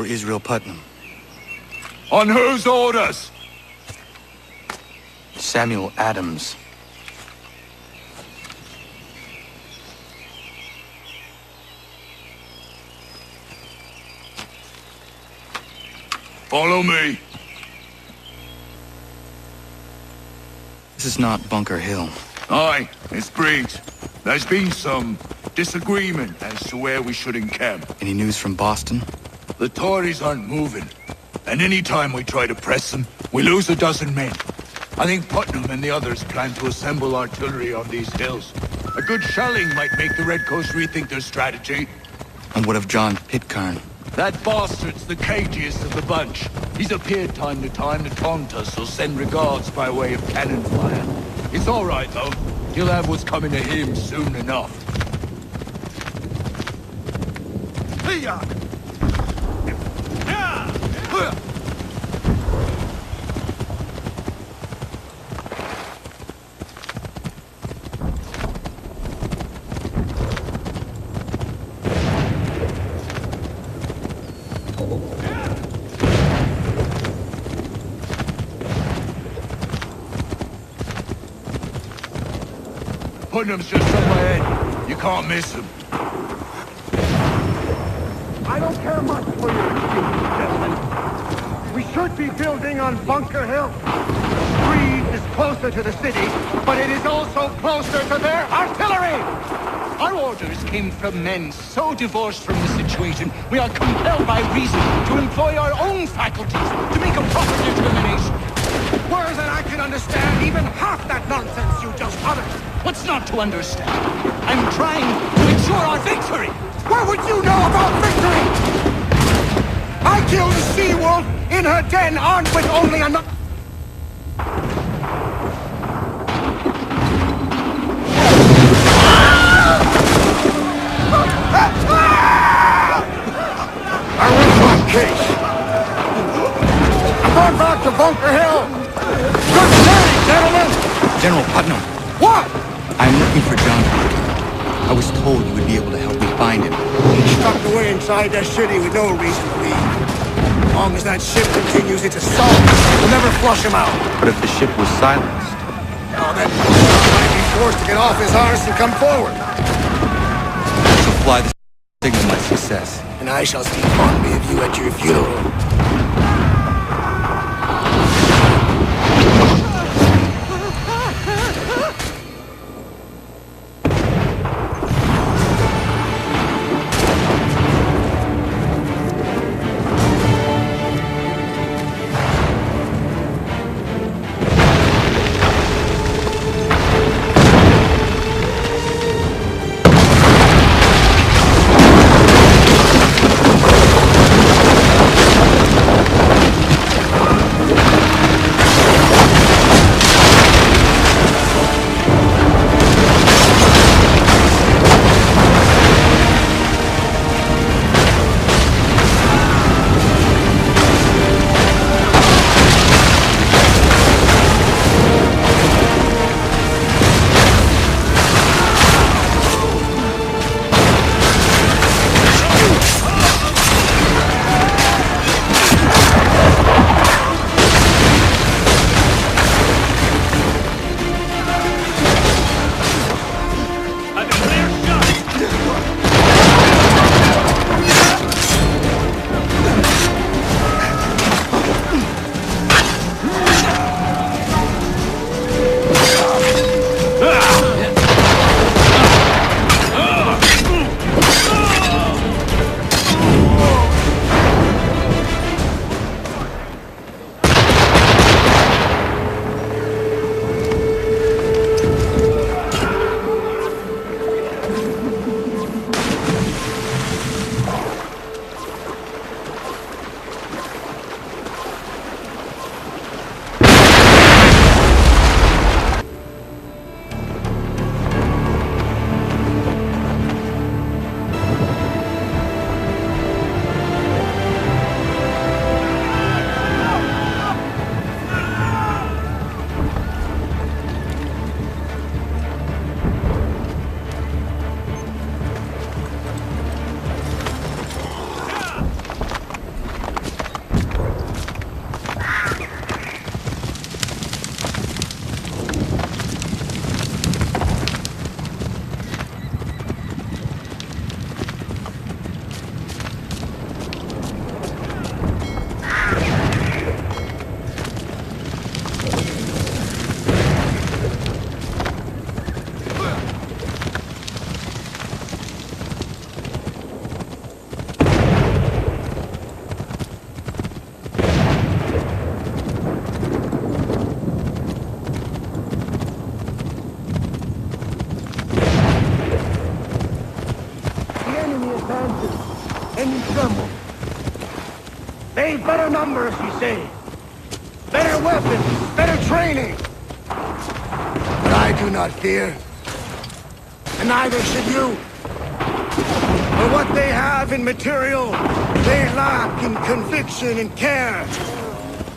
for Israel Putnam. On whose orders? Samuel Adams. Follow me. This is not Bunker Hill. Aye, it's Briggs. There's been some disagreement as to where we should encamp. Any news from Boston? The Tories aren't moving, and any time we try to press them, we lose a dozen men. I think Putnam and the others plan to assemble artillery on these hills. A good shelling might make the Redcoats rethink their strategy. And what of John Pitcairn? That bastard's the cagiest of the bunch. He's appeared time to taunt us or send regards by way of cannon fire. It's all right, though. He'll have what's coming to him soon enough. Putnam's just up ahead. You can't miss him. I don't care much for your excuses, gentlemen. We should be building on Bunker Hill. Breed is closer to the city, but it is also closer to their artillery! Our orders came from men so divorced from the situation, we are compelled by reason to employ our own faculties to make a proper determination. Worse than I can understand even half that nonsense you just uttered. What's not to understand? I'm trying to ensure our victory! What would you know about victory? I killed a she-wolf in her den armed with only a knife. Case. I'm going back to Bunker Hill. Good morning, gentlemen. General Putnam. What? I'm looking for John Pitcairn. I was told you would be able to help me find him. He's tucked away inside that city with no reason to leave. As long as that ship continues its assault, we'll never flush him out. But if the ship was silenced? Oh, then John might be forced to get off his harness and come forward. So fly the signal my success. And I shall speak fondly of you at your funeral. They've better numbers, you say. Better weapons, better training. But I do not fear. And neither should you. For what they have in material, they lack in conviction and care.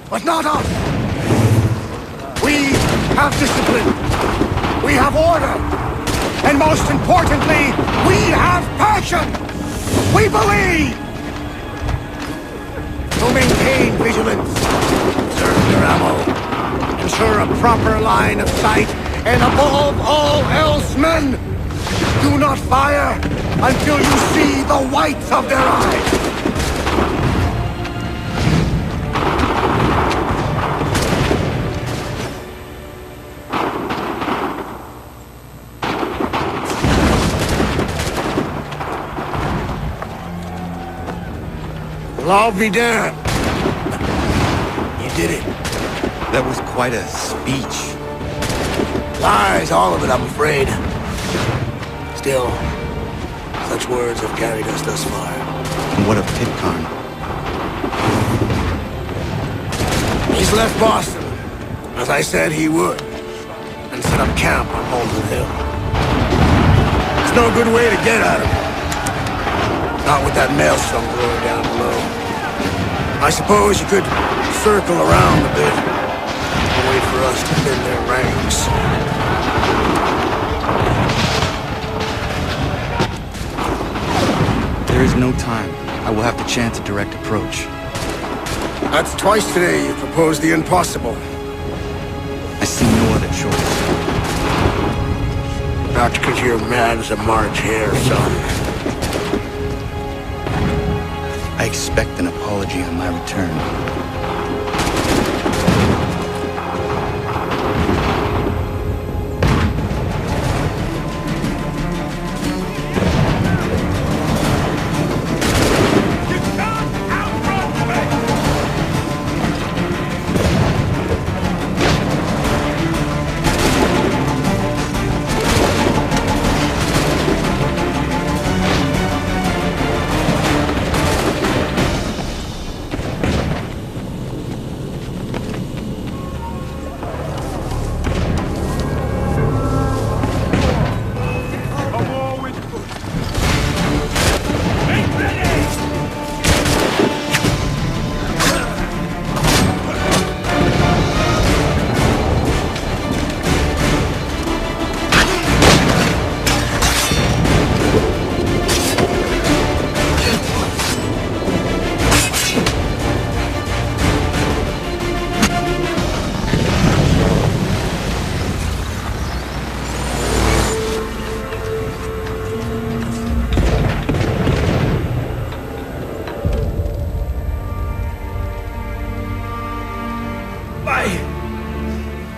But not us. We have discipline. We have order. And most importantly, we have passion. We believe. To maintain vigilance, conserve your ammo, ensure a proper line of sight, and above all else, men, do not fire until you see the whites of their eyes. Well, I'll be damned. You did it. That was quite a speech. Lies, all of it, I'm afraid. Still, such words have carried us thus far. And what of Pitcairn? He's left Boston, as I said he would, and set up camp on Holden Hill. There's no good way to get at him. Not with that maelstrom blowing down below. I suppose you could circle around a bit and wait for us to thin their ranks. There is no time. I will have to chance a direct approach. That's twice today you proposed the impossible. I see no other choice. Not because you're mad as a March hare, son. I expect an apology on my return.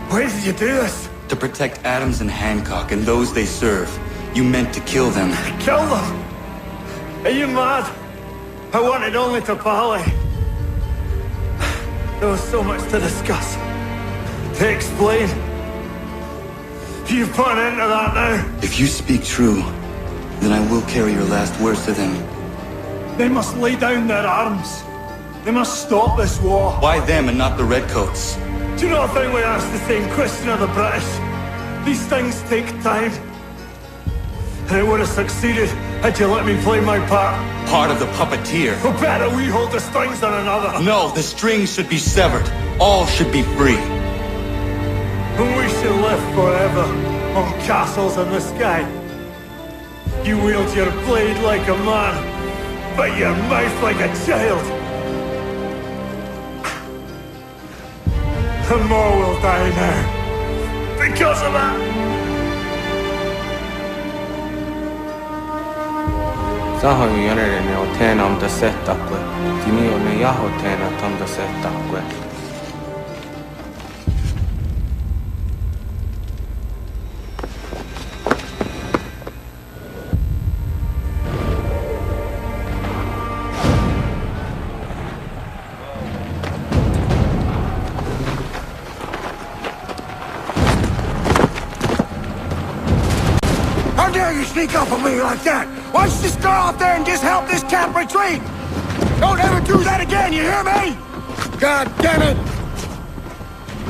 Why did you do this? To protect Adams and Hancock and those they serve, you meant to kill them. Kill them? Are you mad? I wanted only to parley. There was so much to discuss, to explain. You've put an end to that now. If you speak true, then I will carry your last words to them. They must lay down their arms. They must stop this war. Why them and not the Redcoats? Do you not think we asked the same question of the British? These things take time. And it would have succeeded had you let me play my part. Part of the puppeteer. Or better, we hold the strings on another. No, the strings should be severed. All should be free. And we should live forever on castles in the sky. You wield your blade like a man, but your mouth like a child. And more will die now. Because of that. Sahoin järjeni on teenam da setakwe. Timi on ne jaho teena tam da setakwe. How dare you sneak up on me like that? Why don't you just go out there and just help this camp retreat? Don't ever do that again, you hear me? God damn it!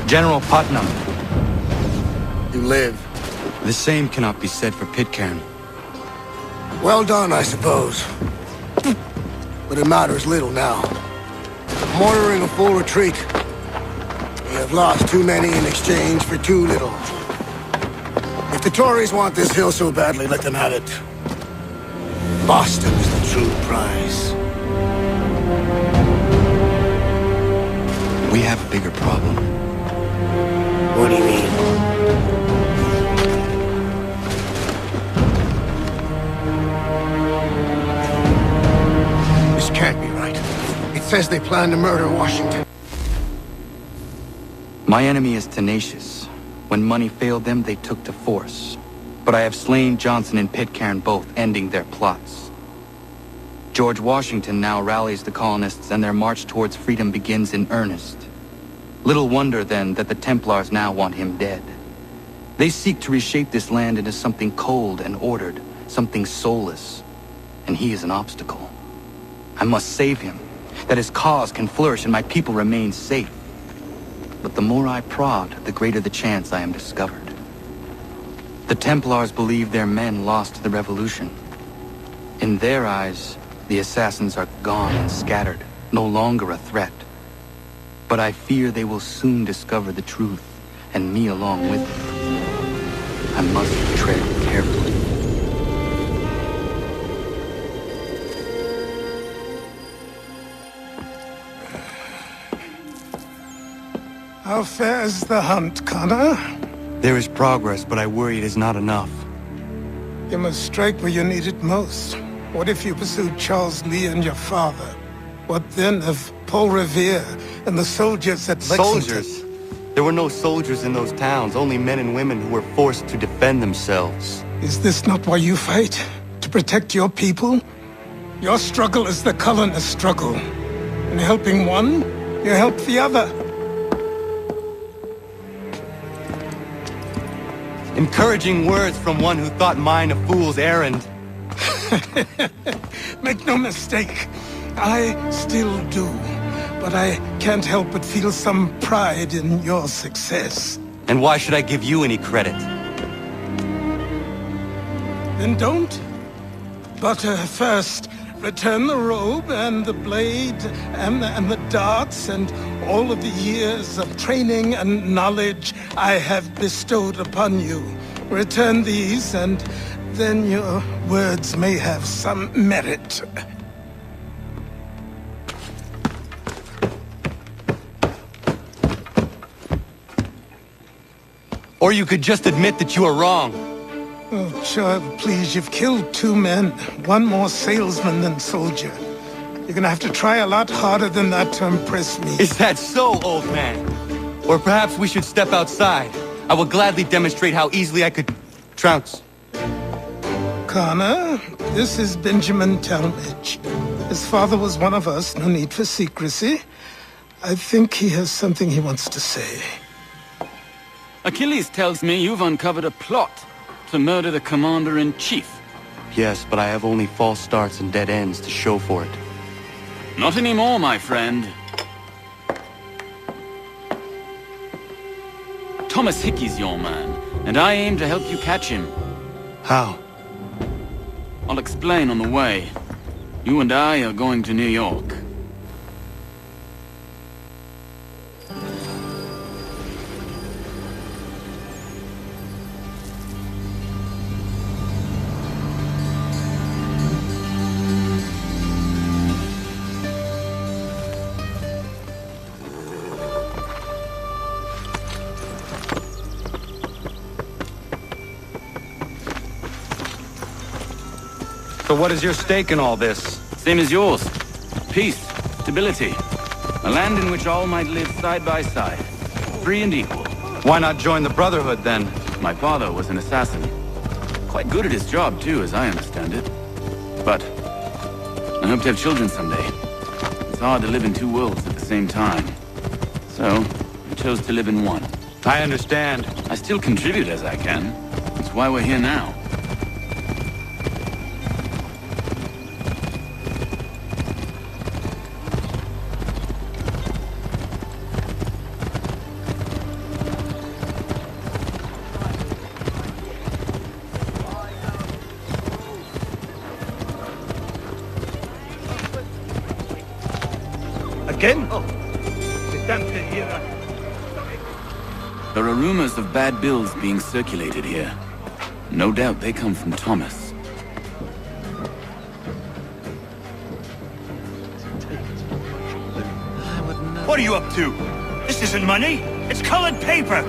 General Putnam. You live. The same cannot be said for Pitcairn. Well done, I suppose. But it matters little now. I'm ordering a full retreat. We have lost too many in exchange for too little. If the Tories want this hill so badly, let them have it. Boston is the true prize. We have a bigger problem. What do you mean? This can't be right. It says they plan to murder Washington. My enemy is tenacious. When money failed them, they took to force. But I have slain Johnson and Pitcairn both, ending their plots. George Washington now rallies the colonists, and their march towards freedom begins in earnest. Little wonder, then, that the Templars now want him dead. They seek to reshape this land into something cold and ordered, something soulless. And he is an obstacle. I must save him, that his cause can flourish and my people remain safe. But the more I prod, the greater the chance I am discovered. The Templars believe their men lost the revolution. In their eyes, the assassins are gone and scattered, no longer a threat. But I fear they will soon discover the truth, and me along with them. I must tread carefully. How fares the hunt, Connor? There is progress, but I worry it is not enough. You must strike where you need it most. What if you pursued Charles Lee and your father? What then of Paul Revere and the soldiers at Lexington? Soldiers? There were no soldiers in those towns, only men and women who were forced to defend themselves. Is this not why you fight? To protect your people? Your struggle is the colonist struggle. In helping one, you help the other. Encouraging words from one who thought mine a fool's errand. Make no mistake, I still do. But I can't help but feel some pride in your success. And why should I give you any credit? Then don't. But first, return the robe and the blade and the darts and all of the years of training and knowledge I have bestowed upon you. Return these, and then your words may have some merit. Or you could just admit that you are wrong. Oh, child, please, you've killed 2 men. One more salesman than soldier. You're gonna have to try a lot harder than that to impress me. Is that so, old man? Or perhaps we should step outside. I will gladly demonstrate how easily I could trounce. Connor, this is Benjamin Talmadge. His father was one of us, no need for secrecy. I think he has something he wants to say. Achilles tells me you've uncovered a plot to murder the Commander-in-Chief. Yes, but I have only false starts and dead ends to show for it. Not anymore, my friend. Thomas Hickey's your man, and I aim to help you catch him. How? I'll explain on the way. You and I are going to New York. So what is your stake in all this? Same as yours. Peace, stability. A land in which all might live side by side. Free and equal. Why not join the Brotherhood, then? My father was an assassin. Quite good at his job, too, as I understand it. But I hope to have children someday. It's hard to live in 2 worlds at the same time. So, I chose to live in one. I understand. I still contribute as I can. That's why we're here now. Again? Oh, the damn thing here. There are rumors of bad bills being circulated here. No doubt they come from Thomas. What are you up to? This isn't money. It's colored paper.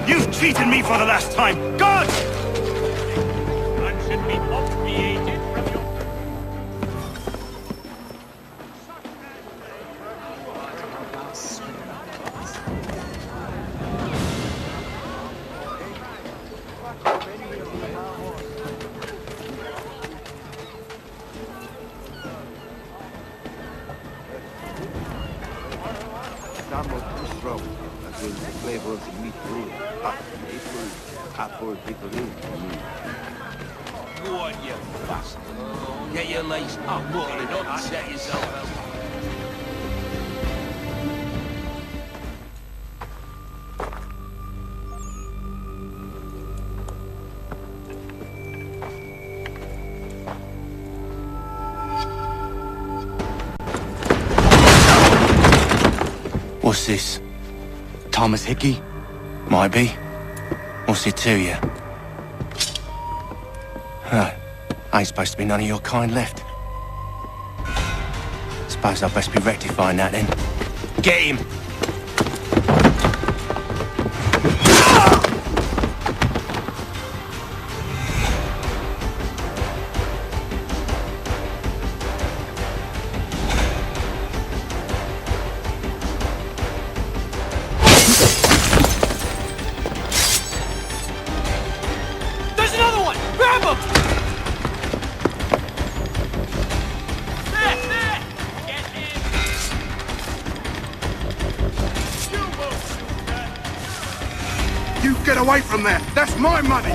You've cheated me for the last time. God! One should be obviated from your... Go on, you bastard. Get your legs up, and not set yourself out. What's this? Thomas Hickey? Might be. What's it to you? Huh. Ain't supposed to be none of your kind left. Suppose I'd best be rectifying that then. Get him! There's another one! Grab him! There! Get him! You get away from there! That's my money!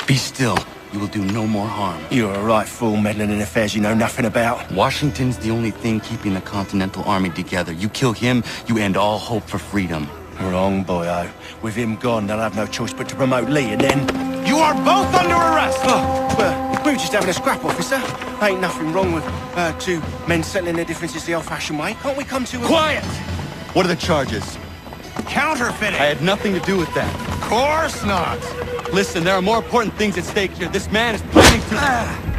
Be still. You will do no more harm. You're a right fool meddling in affairs you know nothing about. Washington's the only thing keeping the Continental Army together. You kill him, you end all hope for freedom. Wrong, boyo. With him gone, they'll have no choice but to promote Lee, and then... You are both under arrest! Oh, well, we were just having a scrap, officer. Ain't nothing wrong with two men settling their differences the old-fashioned way. Can't we come to a... Quiet! What are the charges? Counterfeiting! I had nothing to do with that. Course not! Listen, there are more important things at stake here. This man is planning to...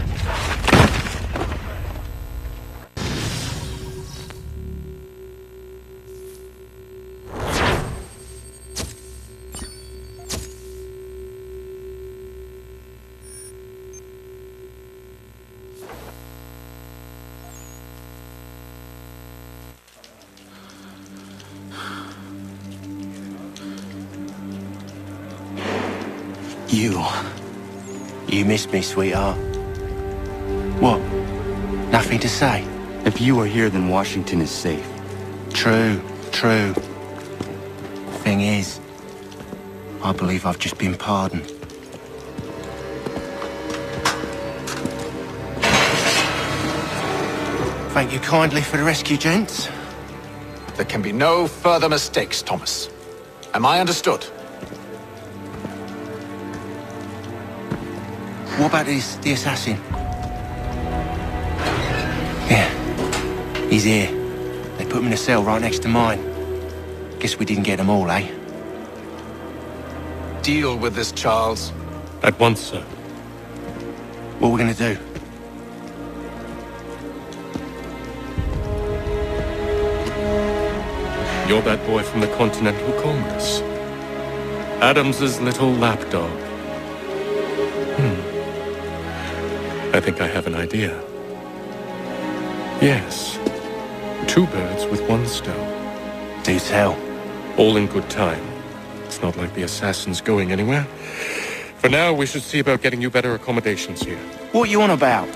You missed me, sweetheart. What? Nothing to say? If you are here, then Washington is safe. True. Thing is, I believe I've just been pardoned. Thank you kindly for the rescue, gents. There can be no further mistakes, Thomas. Am I understood? What about the assassin? Yeah, he's here. They put him in a cell right next to mine. Guess we didn't get them all, eh? Deal with this, Charles. At once, sir. What we're gonna do? You're that boy from the Continental Congress. Adams's little lapdog. I think I have an idea. Yes. 2 birds with 1 stone. Do tell. All in good time. It's not like the assassin's going anywhere. For now, we should see about getting you better accommodations here. What you on about?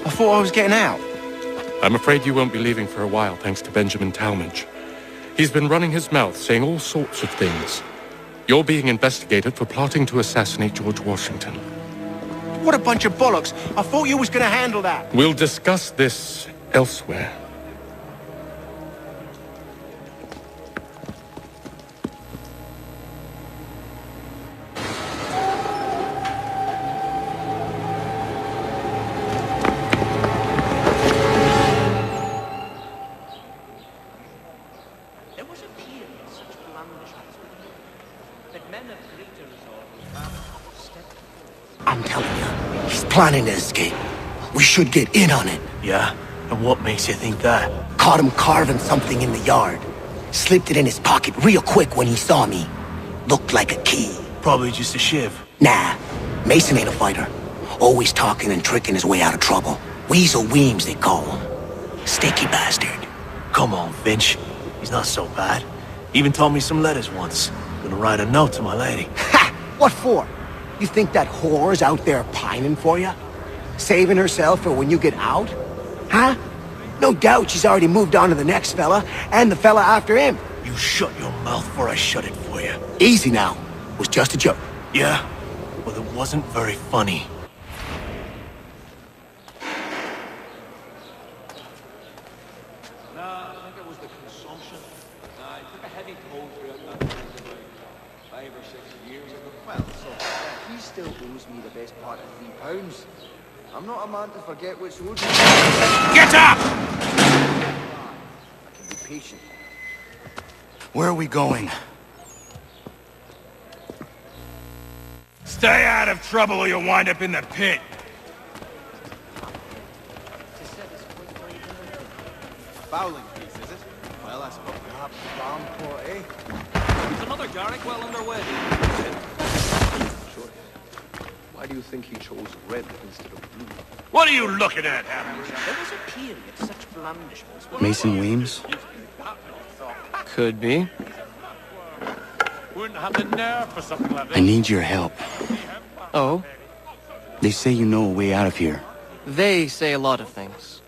I thought I was getting out. I'm afraid you won't be leaving for a while, thanks to Benjamin Talmadge. He's been running his mouth, saying all sorts of things. You're being investigated for plotting to assassinate George Washington. What a bunch of bollocks. I thought you was gonna handle that. We'll discuss this elsewhere. He's planning to escape. We should get in on it. Yeah? And what makes you think that? Caught him carving something in the yard. Slipped it in his pocket real quick when he saw me. Looked like a key. Probably just a shiv. Nah, Mason ain't a fighter. Always talking and tricking his way out of trouble. Weasel Weems, they call him. Sticky bastard. Come on, Finch. He's not so bad. Even told me some letters once. Gonna write a note to my lady. Ha! What for? You think that whore's out there pining for you? Saving herself for when you get out? Huh? No doubt she's already moved on to the next fella, and the fella after him. You shut your mouth before I shut it for you. Easy now. It was just a joke. Yeah? Well, it wasn't very funny. Still owes me the best part of £3. I'm not a man to forget what's owed. Get up! I can be patient. Where are we going? Stay out of trouble or you'll wind up in the pit. Fowling piece, is it? Well, I suppose perhaps the bomb pot, eh? There's another Garrick well underway. Why do you think he chose red instead of blue? What are you looking at, Hammond? There was a period such blandishments were... Mason Weems? Could be. Wouldn't have the nerve for something like this. I need your help. Oh? They say you know a way out of here. They say a lot of things.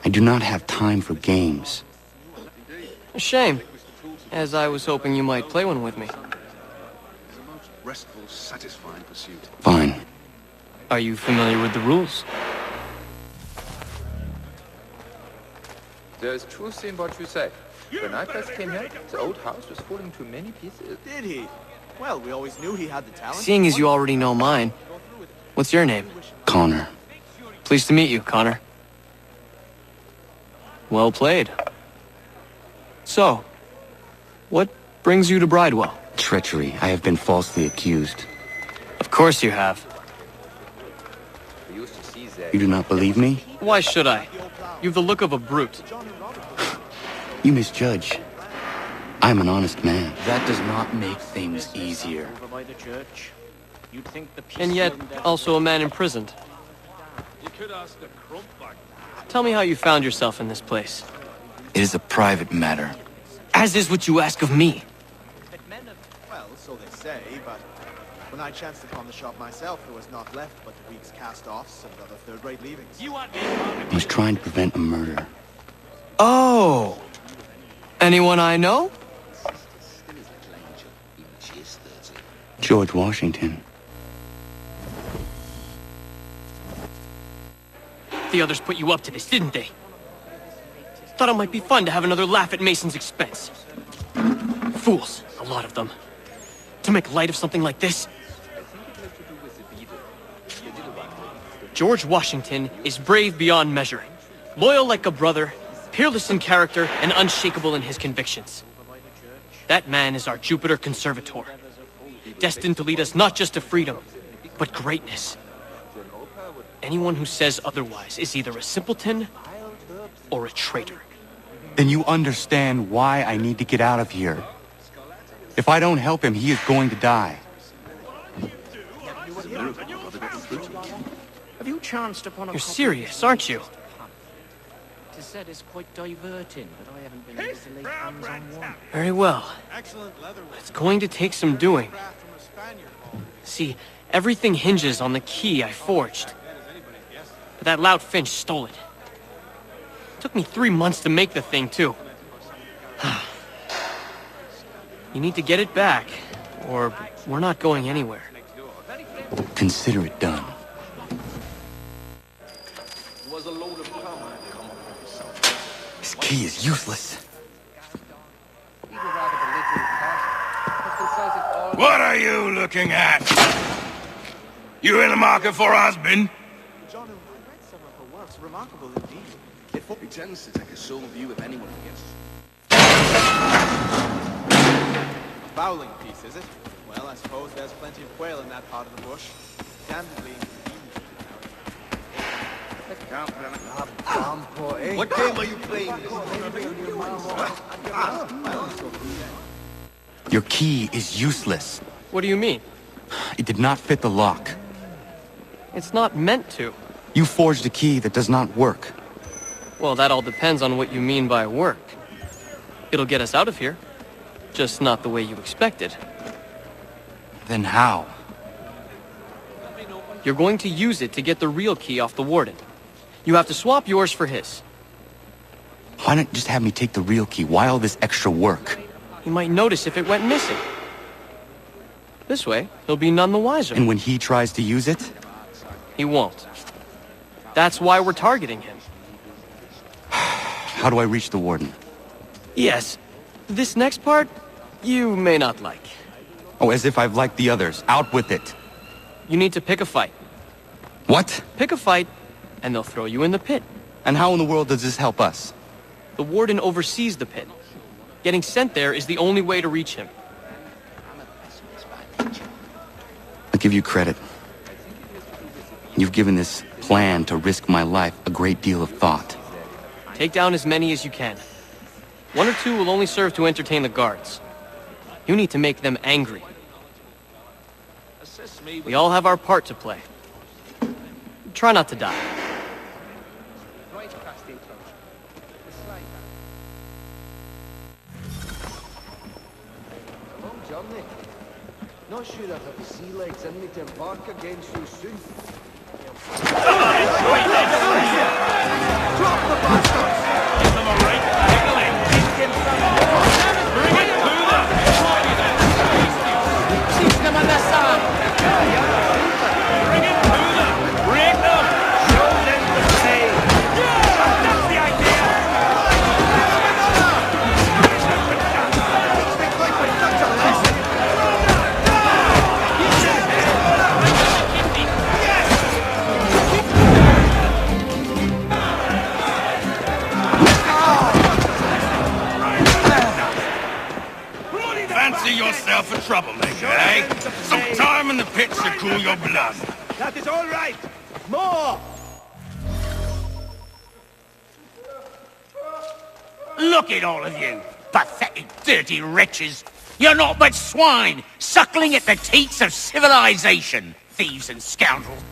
I do not have time for games. A shame, as I was hoping you might play one with me. Restful, satisfying pursuit. Fine. Are you familiar with the rules? There is truth in what you say. When I first came here, the old house was falling to many pieces. Did he? Well, we always knew he had the talent. Seeing as you already know mine, what's your name? Connor. Pleased to meet you, Connor. Well played. So, what brings you to Bridewell? Treachery. I have been falsely accused. Of course you have. You do not believe me? Why should I? You've the look of a brute. You misjudge. I'm an honest man. That does not make things easier. And yet, also a man imprisoned. Tell me how you found yourself in this place. It is a private matter. As is what you ask of me. Well, so they say, but when I chanced upon the shop myself, there was naught left but the week's cast-offs and other third-rate leavings. I was trying to prevent a murder. Oh! Anyone I know? George Washington. The others put you up to this, didn't they? Thought it might be fun to have another laugh at Mason's expense. Fools, a lot of them. To make light of something like this. George Washington is brave beyond measure, loyal like a brother, peerless in character, and unshakable in his convictions. That man is our Jupiter Conservator, destined to lead us not just to freedom, but greatness. Anyone who says otherwise is either a simpleton or a traitor. Then you understand why I need to get out of here. If I don't help him, he is going to die. Have you chanced upon a... You're serious, aren't you? Tis said it's quite diverting, but I haven't been able to lay hands on one. Very well. It's going to take some doing. See, everything hinges on the key I forged. But that lout Finch stole it. Took me 3 months to make the thing, too. You need to get it back, or we're not going anywhere. Consider it done. This key is useless. What are you looking at? You in the market for a husband? John, I read some of her works. Remarkable indeed. He tends to take a sole view of anyone he gets. A fowling piece, is it? Well, I suppose there's plenty of quail in that part of the bush. Candidly, What game are you playing? Your key is useless. What do you mean? It did not fit the lock. It's not meant to. You forged a key that does not work. Well, that all depends on what you mean by work. It'll get us out of here. Just not the way you expected. Then how? You're going to use it to get the real key off the Warden. You have to swap yours for his. Why not just have me take the real key? Why all this extra work? He might notice if it went missing. This way, he'll be none the wiser. And when he tries to use it? He won't. That's why we're targeting him. How do I reach the Warden? Yes. This next part, you may not like. Oh, as if I've liked the others. Out with it. You need to pick a fight. What? Pick a fight, and they'll throw you in the pit. And how in the world does this help us? The Warden oversees the pit. Getting sent there is the only way to reach him. I'll give you credit. You've given this plan to risk my life a great deal of thought. Take down as many as you can. 1 or 2 will only serve to entertain the guards. You need to make them angry. We all have our part to play. Try not to die. Long journey. Not sure I have the sea legs in me to embark again so soon. Drop the bastards! Give them a right tickling! Bring it to them! Teach them on their side! Bring it to them! Break them! Show them the way! That's the idea! Fancy yourself a troublemaker, eh? Some time in the pit should cool your blood. That is all right! More! Look at all of you, pathetic, dirty wretches. You're not but swine, suckling at the teats of civilization, thieves and scoundrels.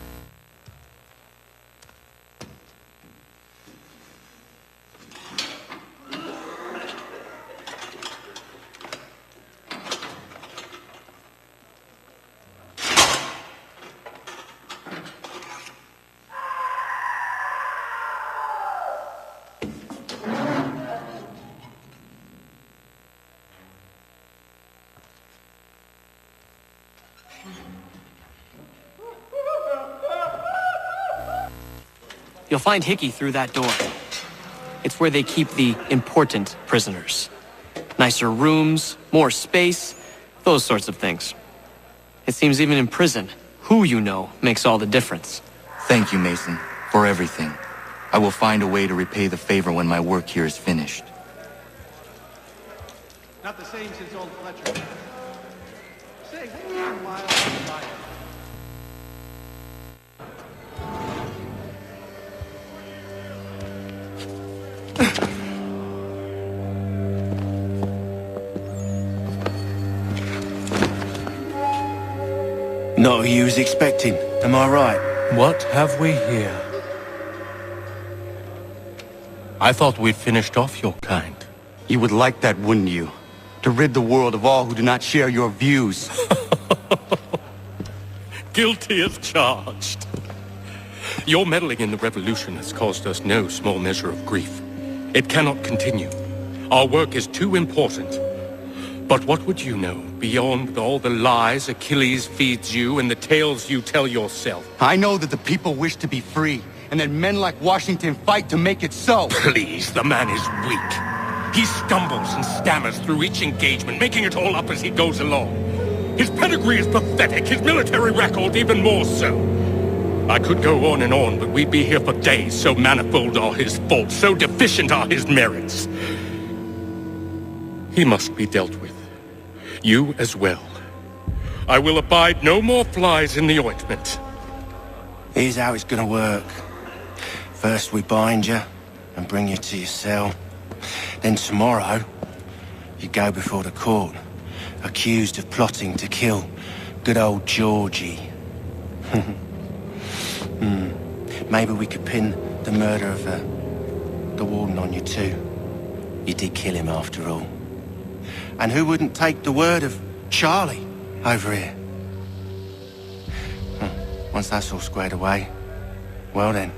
You'll find Hickey through that door. It's where they keep the important prisoners. Nicer rooms, more space, those sorts of things. It seems even in prison, who you know makes all the difference. Thank you, Mason, for everything. I will find a way to repay the favor when my work here is finished. Not the same since old Fletcher. Say, what are you wild about? Not who you was expecting, am I right? What have we here? I thought we'd finished off your kind. You would like that, wouldn't you? To rid the world of all who do not share your views. Guilty as charged. Your meddling in the revolution has caused us no small measure of grief. It cannot continue. Our work is too important. But what would you know beyond all the lies Achilles feeds you and the tales you tell yourself? I know that the people wish to be free, and that men like Washington fight to make it so. Please, the man is weak. He stumbles and stammers through each engagement, making it all up as he goes along. His pedigree is pathetic, his military record even more so. I could go on and on, but we'd be here for days, so manifold are his faults, so deficient are his merits. He must be dealt with. You as well. I will abide no more flies in the ointment. Here's how it's gonna work. First we bind you and bring you to your cell. Then tomorrow, you go before the court, accused of plotting to kill good old Georgie. Maybe we could pin the murder of the warden on you too. You did kill him after all. And who wouldn't take the word of Charlie over here? Once that's all squared away, well then.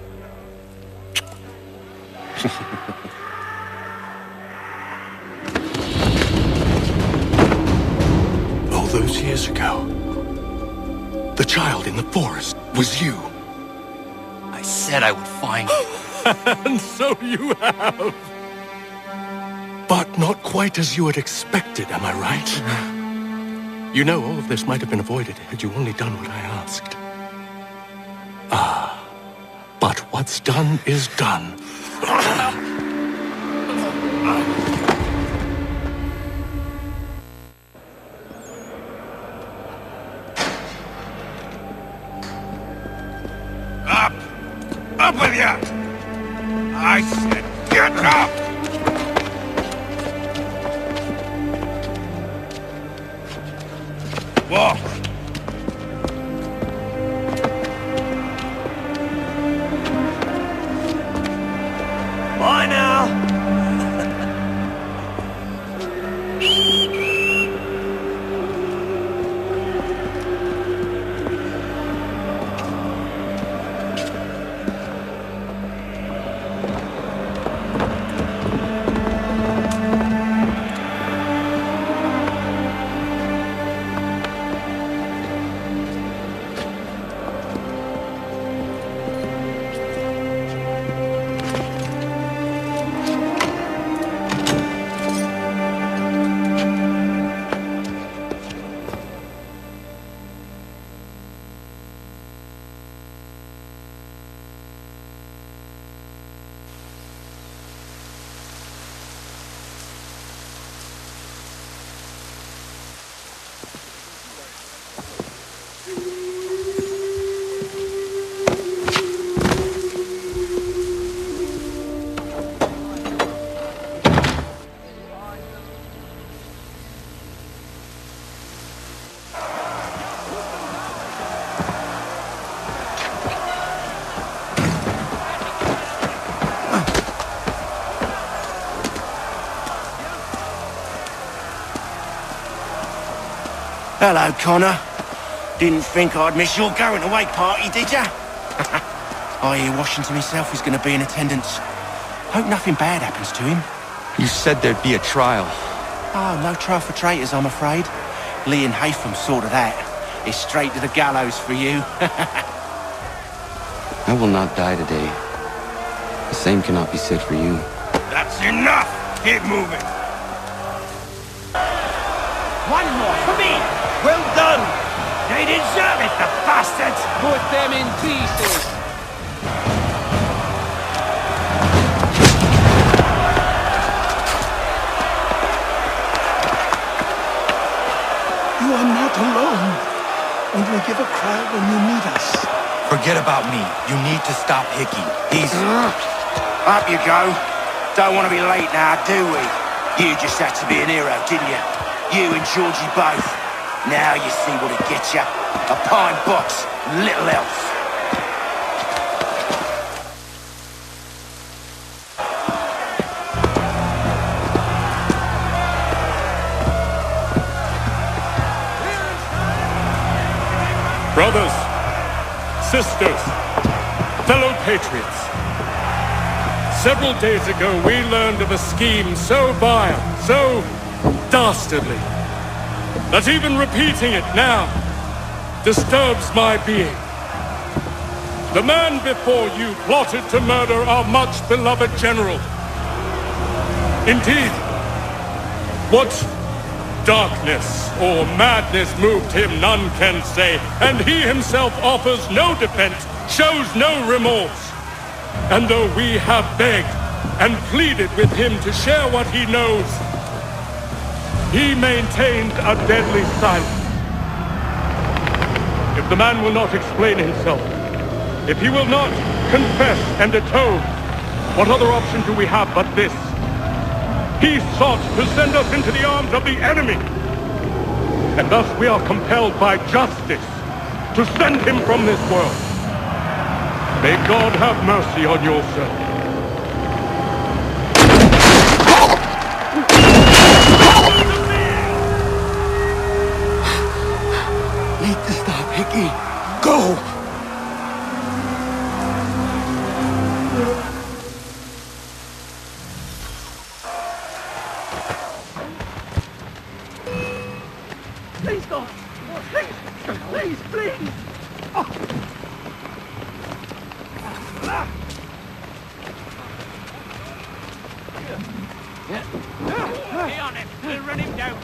All those years ago, the child in the forest was you. I said I would find you. And so you have. But not quite as you had expected, am I right? You know, all of this might have been avoided had you only done what I asked. Ah, but what's done is done. Up! Up with you! I said get up! Walk! Bye now! Hello, Connor. Didn't think I'd miss your going away party, did ya? I hear Washington himself is going to be in attendance. Hope nothing bad happens to him. You said there'd be a trial. Oh, no trial for traitors, I'm afraid. Lee and Haytham saw to that. It's straight to the gallows for you. I will not die today. The same cannot be said for you. That's enough! Keep moving! One more for me! Well done! They deserve it, the bastards! Put them in pieces! You are not alone. We will give a cry when you need us. Forget about me. You need to stop Hickey. He's... Up you go. Don't want to be late now, do we? You just had to be an hero, didn't you? You and Georgie both. Now you see what it gets you. A pine box, little else. Brothers, sisters, fellow patriots. Several days ago, we learned of a scheme so vile, so dastardly, that even repeating it now disturbs my being. The man before you plotted to murder our much-beloved general. Indeed, what darkness or madness moved him, none can say, and he himself offers no defense, shows no remorse. And though we have begged and pleaded with him to share what he knows, he maintained a deadly silence. If the man will not explain himself, If he will not confess and atone, what other option do we have but this? He sought to send us into the arms of the enemy. And thus we are compelled by justice to send him from this world. May God have mercy on your soul. Need to stop, Hickey. Go! Please, God! Please! Please, please! Oh. Stay on him! We'll run him down!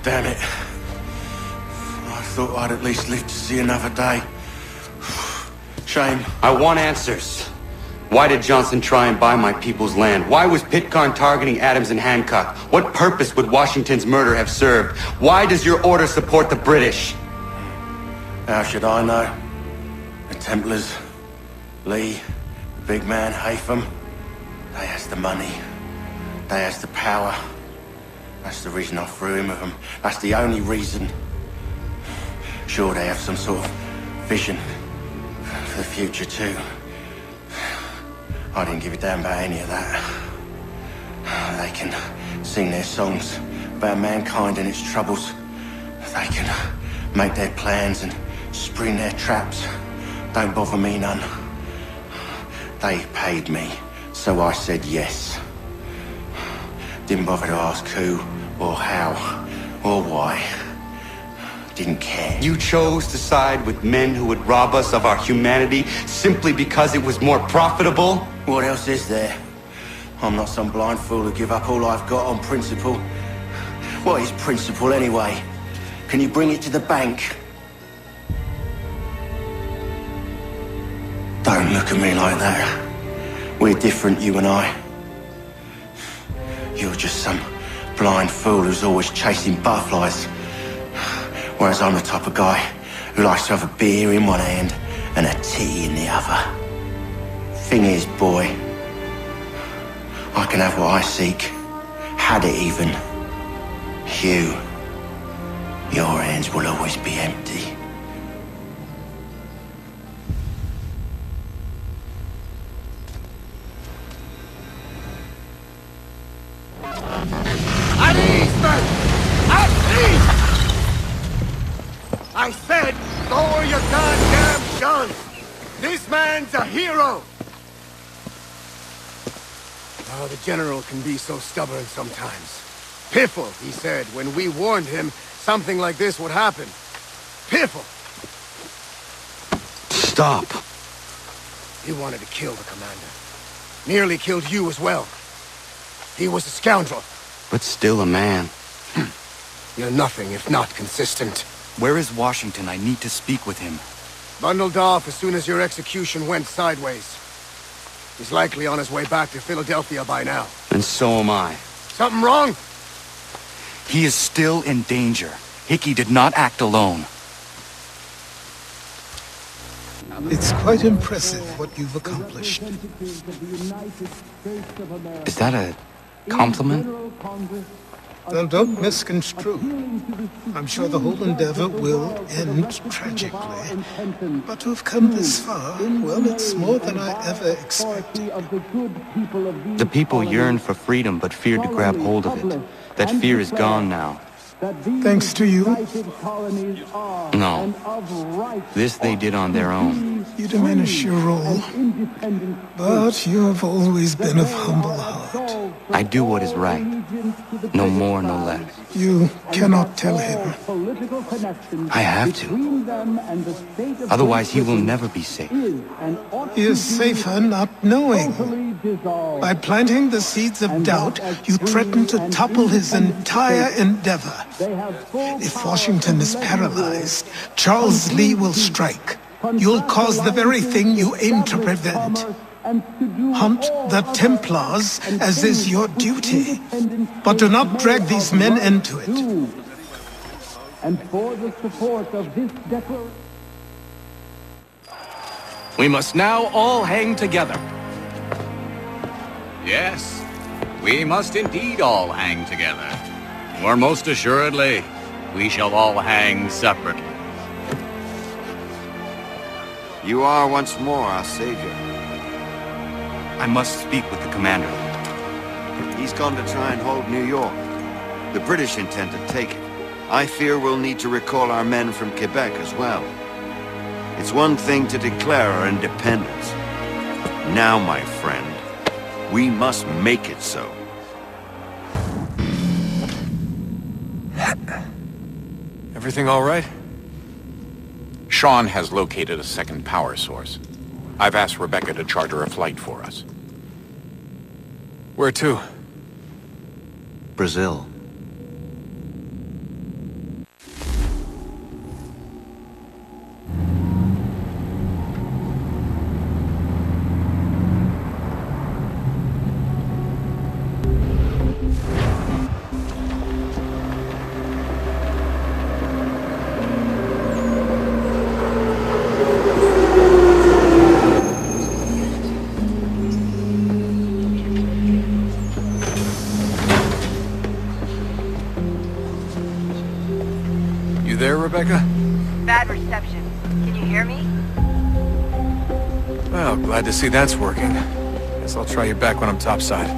Damn it. I thought I'd at least live to see another day. Shame. I want answers. Why did Johnson try and buy my people's land? Why was Pitcairn targeting Adams and Hancock? What purpose would Washington's murder have served? Why does your order support the British? How should I know? The Templars, Lee, the big man, Haytham, they has the money. They has the power. That's the reason I threw him with them. That's the only reason. Sure, they have some sort of vision for the future too. I didn't give a damn about any of that. They can sing their songs about mankind and its troubles. They can make their plans and spring their traps. Don't bother me none. They paid me, so I said yes. Didn't bother to ask who, or how, or why. Didn't care. You chose to side with men who would rob us of our humanity simply because it was more profitable? What else is there? I'm not some blind fool who give up all I've got on principle. What is principle anyway? Can you bring it to the bank? Don't look at me like that. We're different, you and I. You're just some blind fool who's always chasing butterflies. Whereas I'm the type of guy who likes to have a beer in one hand and a tea in the other. Thing is, boy, I can have what I seek. Had it even. Your hands will always be empty. At ease, men! At ease! I said, lower your goddamn guns! This man's a hero! Oh, the General can be so stubborn sometimes. Piffle, he said, when we warned him something like this would happen. Piffle! Stop. He wanted to kill the commander. Nearly killed you as well. He was a scoundrel. But still a man. You're nothing if not consistent. Where is Washington? I need to speak with him. Bundled off as soon as your execution went sideways. He's likely on his way back to Philadelphia by now. And so am I. Something wrong? He is still in danger. Hickey did not act alone. It's quite impressive what you've accomplished. Is that a compliment? Well, don't misconstrue. I'm sure the whole endeavor will end tragically. But to have come this far, well, it's more than I ever expected. The people yearn for freedom but feared to grab hold of it. That fear is gone now. Thanks to you? No. This they did on their own. You diminish your role. But you have always been of humble heart. I do what is right. No more, no less. You cannot tell him. I have to. Otherwise, he will never be safe. He is safer not knowing. By planting the seeds of doubt, you threaten to topple his entire endeavor. If Washington is paralyzed, Charles Lee will strike. You'll cause the very thing you aim to prevent. Hunt the Templars, as is your duty. But do not drag these men into it. And for the support of this declaration... We must now all hang together. Yes, we must indeed all hang together. Or most assuredly, we shall all hang separately. You are once more our savior. I must speak with the commander. He's gone to try and hold New York. The British intend to take it. I fear we'll need to recall our men from Quebec as well. It's one thing to declare our independence. Now, my friend, we must make it so. Everything all right? Sean has located a second power source. I've asked Rebecca to charter a flight for us. Where to? Brazil. You there, Rebecca? Bad reception. Can you hear me? Well, glad to see that's working. Guess I'll try you back when I'm topside.